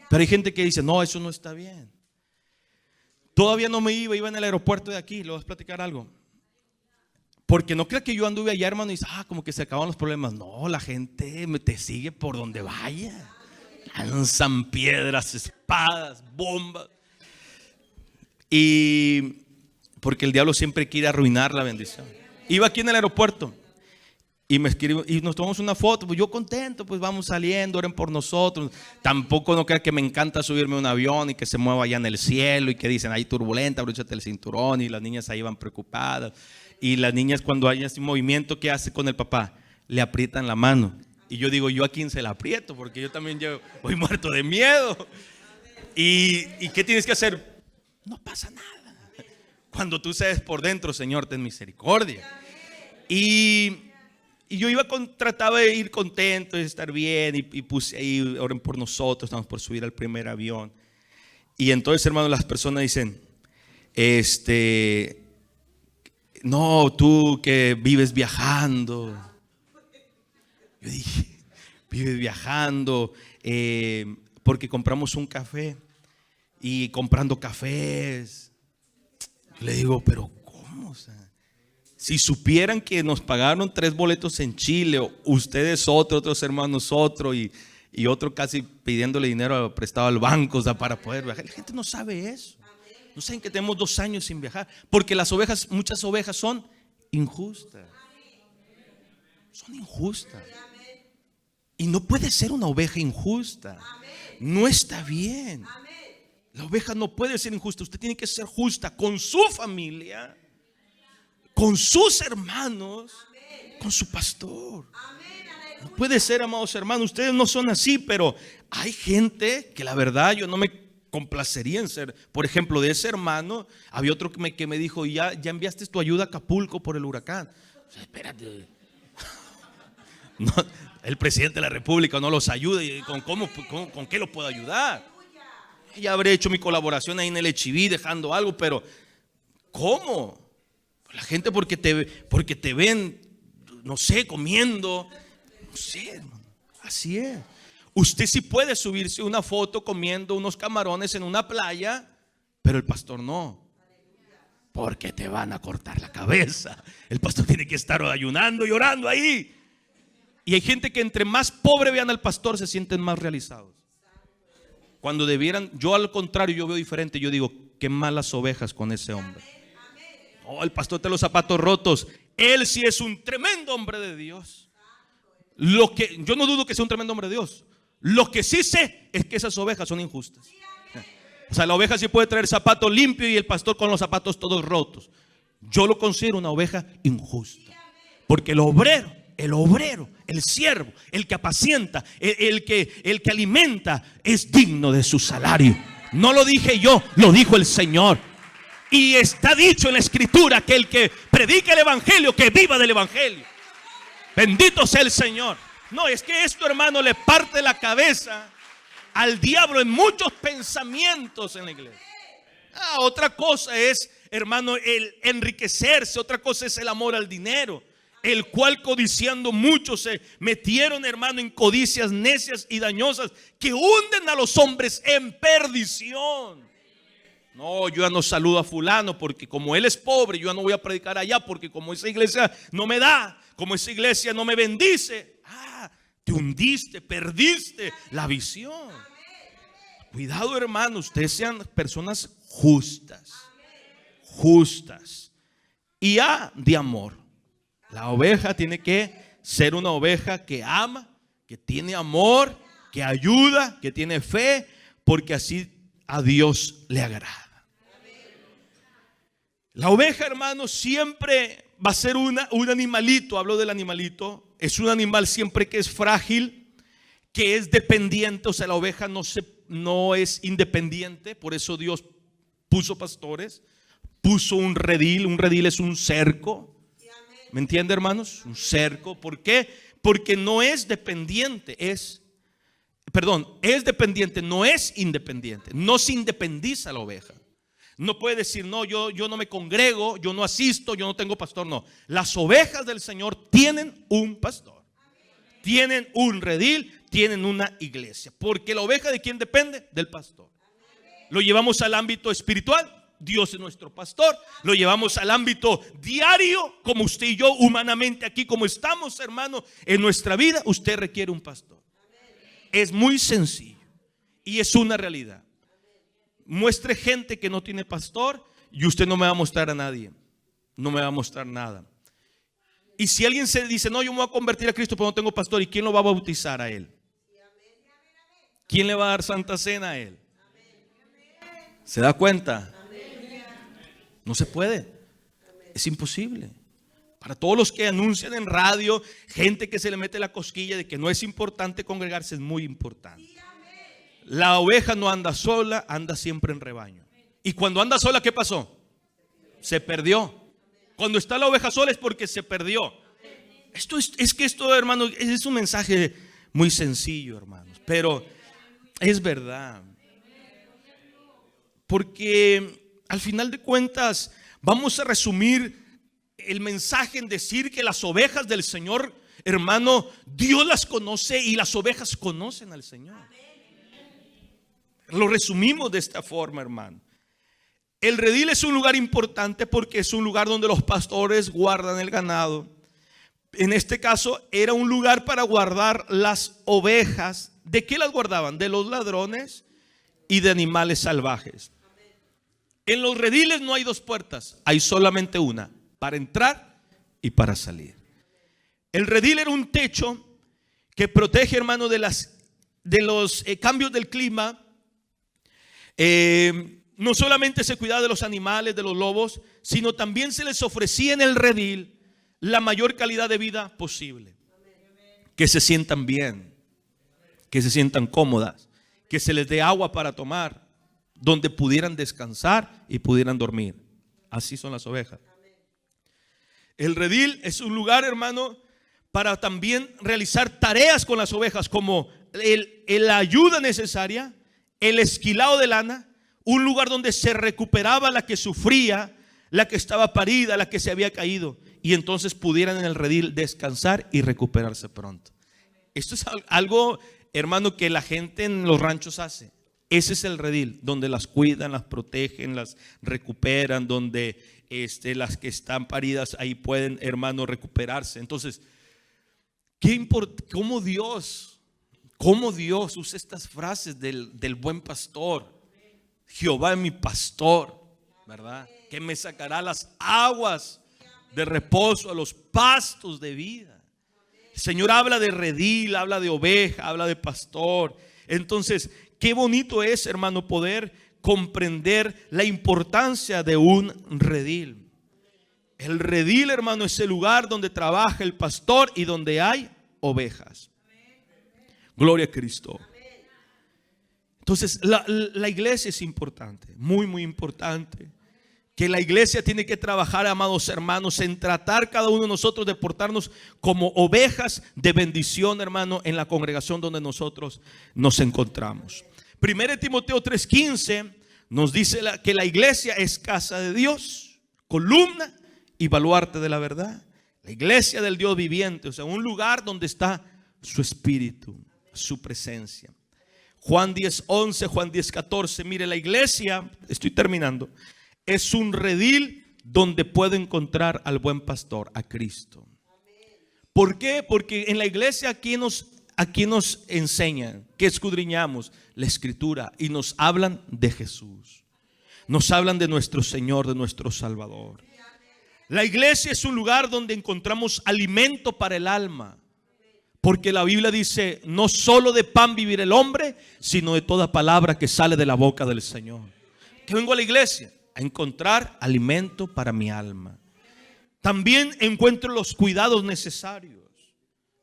Pero hay gente que dice, no, eso no está bien. Todavía no me iba en el aeropuerto de aquí. Le voy a platicar algo. Porque no crea que yo anduve allá, hermano, y dice, como que se acaban los problemas. No, la gente te sigue por donde vaya. Lanzan piedras, espadas, bombas. Y porque el diablo siempre quiere arruinar la bendición. Iba aquí en el aeropuerto y me escribió y nos tomamos una foto. Pues yo contento, pues vamos saliendo, oren por nosotros. Tampoco no crean que me encanta subirme a un avión y que se mueva allá en el cielo y que dicen hay turbulenta, abróchate el cinturón, y las niñas ahí van preocupadas. Y las niñas, cuando hay ese movimiento, ¿qué hace con el papá? Le aprietan la mano. Y yo digo, ¿yo a quién se la aprieto? Porque yo también voy muerto de miedo. ¿Y qué tienes que hacer? No pasa nada. Cuando tú sabes por dentro, Señor, ten misericordia. Y yo trataba de ir contento, de estar bien, y puse ahí, oren por nosotros, estamos por subir al primer avión. Y entonces, hermanos, las personas dicen, no, tú que vives viajando. Yo dije, vives viajando porque compramos un café y comprando cafés. Le digo, pero ¿cómo? O sea, si supieran que nos pagaron 3 boletos en Chile, ustedes otros hermanos otro, y otro casi pidiéndole dinero prestado al banco, o sea, para poder viajar. La gente no sabe eso. No saben que tenemos 2 años sin viajar, porque muchas ovejas son injustas. Son injustas. Y no puede ser una oveja injusta. No está bien. La oveja no puede ser injusta. Usted tiene que ser justa con su familia, con sus hermanos, con su pastor. No puede ser, amados hermanos, ustedes no son así, pero hay gente que la verdad yo no me complacería en ser. Por ejemplo, de ese hermano, había otro que me dijo, ya enviaste tu ayuda a Acapulco por el huracán. O sea, espérate. No, el presidente de la República no los ayuda. ¿Con qué los puedo ayudar? Ya habré hecho mi colaboración ahí en el HIV dejando algo, pero ¿cómo? La gente porque te ven, no sé, comiendo. No sé, hermano. Así es. Usted sí puede subirse una foto comiendo unos camarones en una playa, pero el pastor no. Porque te van a cortar la cabeza. El pastor tiene que estar ayunando y orando ahí. Y hay gente que entre más pobre vean al pastor se sienten más realizados. Cuando debieran, yo al contrario, yo veo diferente. Yo digo, qué malas ovejas con ese hombre. Oh, el pastor tiene los zapatos rotos. Él sí es un tremendo hombre de Dios. Yo no dudo que sea un tremendo hombre de Dios. Lo que sí sé es que esas ovejas son injustas. O sea, la oveja sí puede traer zapatos limpios y el pastor con los zapatos todos rotos. Yo lo considero una oveja injusta. Porque el obrero, el siervo, el que apacienta, el que alimenta, es digno de su salario. No lo dije yo, lo dijo el Señor. Y está dicho en la Escritura que el que predica el evangelio, que viva del evangelio. Bendito sea el Señor. No, es que esto, hermano, le parte la cabeza al diablo en muchos pensamientos en la iglesia. Otra cosa es, hermano, el enriquecerse. Otra cosa es el amor al dinero, el cual codiciando muchos se metieron, hermano, en codicias necias y dañosas que hunden a los hombres en perdición. No, yo ya no saludo a fulano porque como él es pobre, yo ya no voy a predicar allá porque como esa iglesia no me da, como esa iglesia no me bendice. Te hundiste, perdiste la visión. Cuidado, hermano, ustedes sean personas justas. Justas. Y de amor. La oveja tiene que ser una oveja que ama, que tiene amor, que ayuda, que tiene fe, porque así a Dios le agrada. La oveja, hermano, siempre va a ser un animalito. Hablo del animalito. Es un animal siempre que es frágil, que es dependiente. O sea, la oveja no es independiente. Por eso Dios puso pastores, puso un redil. Un redil es un cerco. ¿Me entiende, hermanos? Un cerco. ¿Por qué? Porque no es dependiente. Es dependiente, no es independiente. No se independiza la oveja. No puede decir, no, yo no me congrego, yo no asisto, yo no tengo pastor. No, las ovejas del Señor tienen un pastor, tienen un redil, tienen una iglesia. Porque la oveja, ¿de quién depende? Del pastor. Lo llevamos al ámbito espiritual, Dios es nuestro pastor. Lo llevamos al ámbito diario, como usted y yo humanamente aquí, como estamos, hermano, en nuestra vida, usted requiere un pastor. Es muy sencillo y es una realidad. Muestre gente que no tiene pastor y usted no me va a mostrar a nadie. No me va a mostrar nada. Y si alguien se dice, no, yo me voy a convertir a Cristo pero no tengo pastor, ¿y quién lo va a bautizar a él? ¿Quién le va a dar Santa Cena a él? ¿Se da cuenta? No se puede. Es imposible. Para todos los que anuncian en radio, gente que se le mete la cosquilla de que no es importante congregarse, es muy importante. La oveja no anda sola, anda siempre en rebaño. Y cuando anda sola, ¿qué pasó? Se perdió. Cuando está la oveja sola es porque se perdió. Esto, hermano, es un mensaje muy sencillo, hermanos, pero es verdad. Porque al final de cuentas vamos a resumir el mensaje en decir que las ovejas del Señor, hermano, Dios las conoce y las ovejas conocen al Señor. Lo resumimos de esta forma, hermano. El redil es un lugar importante porque es un lugar donde los pastores guardan el ganado. En este caso era un lugar para guardar las ovejas. ¿De qué las guardaban? De los ladrones y de animales salvajes. En los rediles no hay dos puertas, hay solamente una, para entrar y para salir. El redil era un techo que protege, hermano, de los cambios del clima. no solamente se cuidaba de los animales, de los lobos, sino también se les ofrecía en el redil la mayor calidad de vida posible. Que se sientan bien, que se sientan cómodas, que se les dé agua para tomar, donde pudieran descansar y pudieran dormir. Así son las ovejas. El redil es un lugar, hermano, para también realizar tareas con las ovejas, como la ayuda necesaria, el esquilado de lana, un lugar donde se recuperaba la que sufría, la que estaba parida, la que se había caído, y entonces pudieran en el redil descansar y recuperarse pronto. Esto es algo, hermano, que la gente en los ranchos hace. Ese es el redil, donde las cuidan, las protegen, las recuperan, donde las que están paridas ahí pueden, hermano, recuperarse. Entonces, ¿cómo Dios usa estas frases del buen pastor? Jehová es mi pastor, ¿verdad? Que me sacará las aguas de reposo, a los pastos de vida. El Señor habla de redil, habla de oveja, habla de pastor. Entonces, qué bonito es, hermano, poder comprender la importancia de un redil. El redil, hermano, es el lugar donde trabaja el pastor y donde hay ovejas. Gloria a Cristo. Entonces, la iglesia es importante, muy, muy importante. Que la iglesia tiene que trabajar, amados hermanos, en tratar cada uno de nosotros de portarnos como ovejas de bendición, hermano, en la congregación donde nosotros nos encontramos. 1 Timoteo 3:15 nos dice que la iglesia es casa de Dios, columna y baluarte de la verdad. La iglesia del Dios viviente, o sea, un lugar donde está su espíritu, su presencia. Juan 10:11, Juan 10:14. Mire, la iglesia, estoy terminando, es un redil donde puedo encontrar al buen pastor, a Cristo. ¿Por qué? Porque en la iglesia aquí nos enseñan, que escudriñamos la escritura y nos hablan de Jesús. Nos hablan de nuestro Señor, de nuestro Salvador. La iglesia es un lugar donde encontramos alimento para el alma. Porque la Biblia dice, no solo de pan vivir el hombre, sino de toda palabra que sale de la boca del Señor. ¿Qué vengo a la iglesia? A encontrar alimento para mi alma. También encuentro los cuidados necesarios,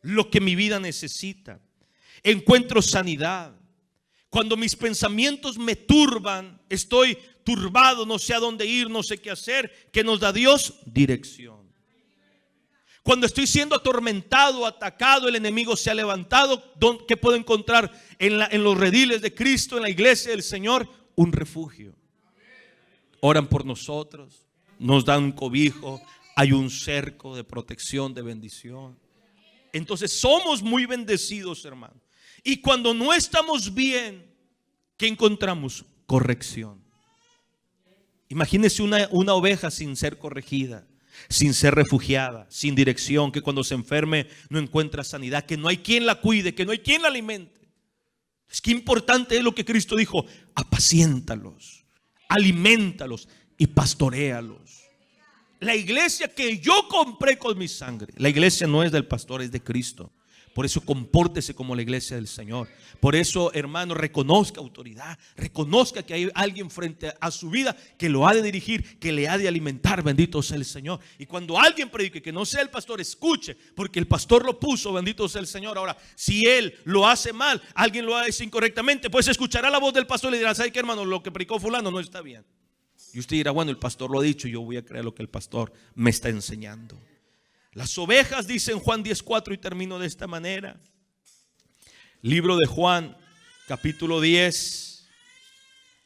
lo que mi vida necesita. Encuentro sanidad. Cuando mis pensamientos me turban, estoy turbado, no sé a dónde ir, no sé qué hacer, ¿qué nos da Dios? Dirección. Cuando estoy siendo atormentado, atacado, el enemigo se ha levantado, ¿qué puedo encontrar en los rediles de Cristo, en la iglesia del Señor? Un refugio. Oran por nosotros, nos dan un cobijo, hay un cerco de protección, de bendición. Entonces somos muy bendecidos, hermano. Y cuando no estamos bien, ¿qué encontramos? Corrección. Imagínese una oveja sin ser corregida, sin ser refugiada, sin dirección, que cuando se enferme no encuentra sanidad, que no hay quien la cuide, que no hay quien la alimente. Es que importante es lo que Cristo dijo: apaciéntalos, alimentalos y pastoréalos. La iglesia que yo compré con mi sangre, la iglesia no es del pastor, es de Cristo. Por eso compórtese como la iglesia del Señor. Por eso, hermano, reconozca autoridad. Reconozca que hay alguien frente a su vida que lo ha de dirigir, que le ha de alimentar. Bendito sea el Señor. Y cuando alguien predique que no sea el pastor, escuche, porque el pastor lo puso. Bendito sea el Señor. Ahora, si él lo hace mal, alguien lo hace incorrectamente, pues escuchará la voz del pastor y le dirá: ¿sabe qué, hermano? Lo que predicó fulano no está bien. Y usted dirá: bueno, el pastor lo ha dicho, yo voy a creer lo que el pastor me está enseñando. Las ovejas, dice en Juan 10:4, y termino de esta manera. Libro de Juan, capítulo 10,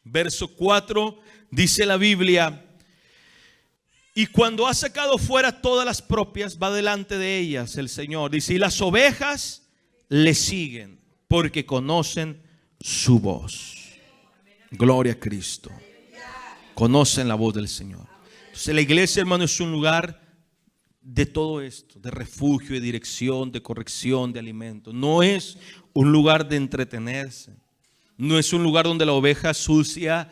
verso 4, dice la Biblia: y cuando ha sacado fuera todas las propias, va delante de ellas el Señor. Dice: y las ovejas le siguen, porque conocen su voz. Gloria a Cristo. Conocen la voz del Señor. Entonces la iglesia, hermano, es un lugar de todo esto, de refugio, de dirección, de corrección, de alimento. No es un lugar de entretenerse. No es un lugar donde la oveja sucia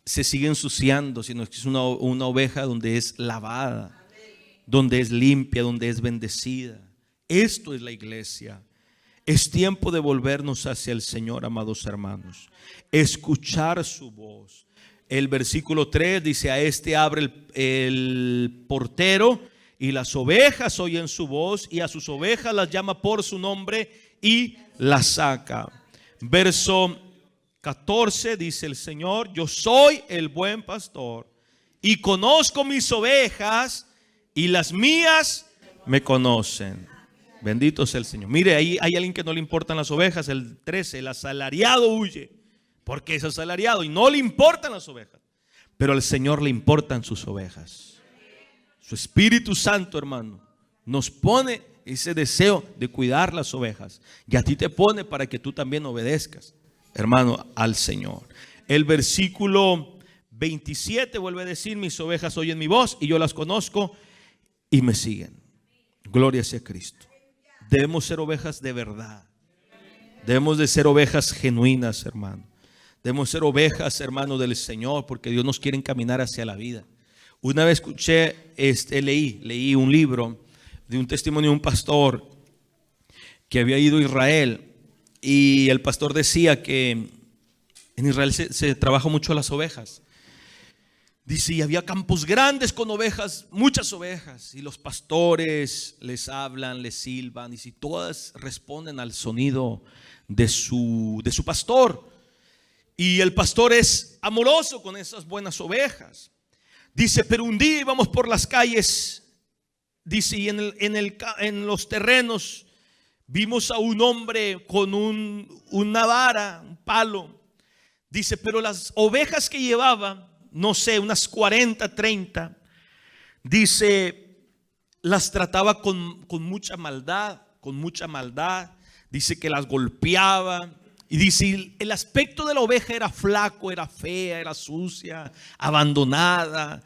se sigue ensuciando, sino que es una oveja donde es lavada, donde es limpia, donde es bendecida. Esto es la iglesia. Es tiempo de volvernos hacia el Señor, amados hermanos. Escuchar su voz. El versículo 3 dice: a este abre el portero, y las ovejas oyen su voz, y a sus ovejas las llama por su nombre y las saca. Verso 14 dice el Señor: yo soy el buen pastor y conozco mis ovejas, y las mías me conocen. Bendito sea el Señor. Mire, ahí hay alguien que no le importan las ovejas. El 13, el asalariado huye porque es asalariado y no le importan las ovejas, pero al Señor le importan sus ovejas. Su Espíritu Santo, hermano, nos pone ese deseo de cuidar las ovejas, y a ti te pone para que tú también obedezcas, hermano, al Señor. El versículo 27 vuelve a decir: mis ovejas oyen mi voz y yo las conozco y me siguen. Gloria sea a Cristo. Debemos ser ovejas de verdad. Debemos de ser ovejas genuinas, hermano. Debemos ser ovejas, hermano, del Señor, porque Dios nos quiere encaminar hacia la vida. Una vez escuché, leí un libro de un testimonio de un pastor que había ido a Israel, y el pastor decía que en Israel se trabaja mucho las ovejas. Dice, y había campos grandes con ovejas, muchas ovejas, y los pastores les hablan, les silban, y si todas responden al sonido de su pastor. Y el pastor es amoroso con esas buenas ovejas. Dice, pero un día íbamos por las calles, dice, y en los terrenos vimos a un hombre con una vara, un palo. Dice, pero las ovejas que llevaba, no sé, unas 40, 30, dice, las trataba con mucha maldad, dice que las golpeaba, y dice, el aspecto de la oveja era flaco, era fea, era sucia, abandonada,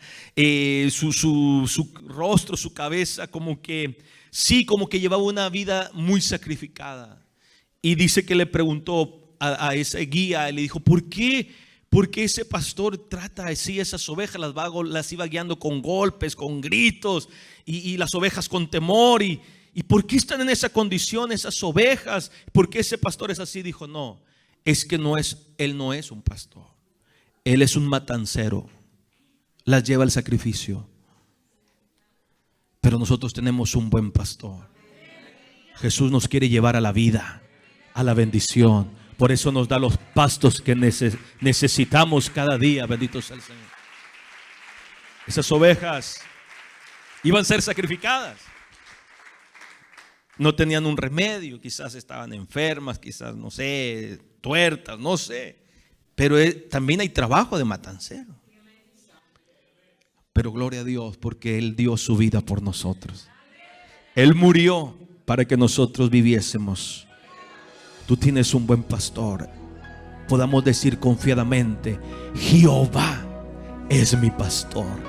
su rostro, su cabeza, como que llevaba una vida muy sacrificada. Y dice que le preguntó a ese guía, le dijo, ¿por qué ese pastor trata así esas ovejas? Las iba guiando con golpes, con gritos, y las ovejas con temor. ¿Y por qué están en esa condición esas ovejas? ¿Por qué ese pastor es así? Dijo, no, es que él no es un pastor. Él es un matancero. Las lleva al sacrificio. Pero nosotros tenemos un buen pastor. Jesús nos quiere llevar a la vida, a la bendición. Por eso nos da los pastos que necesitamos cada día. Bendito sea el Señor. Esas ovejas iban a ser sacrificadas. No tenían un remedio. Quizás estaban enfermas, quizás, no sé, tuertas, no sé. Pero también hay trabajo de matancero. Pero gloria a Dios, porque Él dio su vida por nosotros. Él murió para que nosotros viviésemos. Tú tienes un buen pastor. Podamos decir confiadamente, Jehová es mi pastor,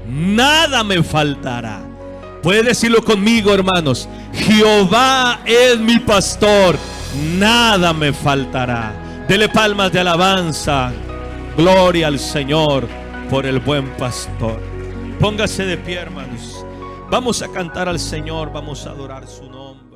nada me faltará. Puede decirlo conmigo, hermanos. Jehová es mi pastor, nada me faltará. Dele palmas de alabanza. Gloria al Señor por el buen pastor. Póngase de pie, hermanos. Vamos a cantar al Señor, vamos a adorar su nombre.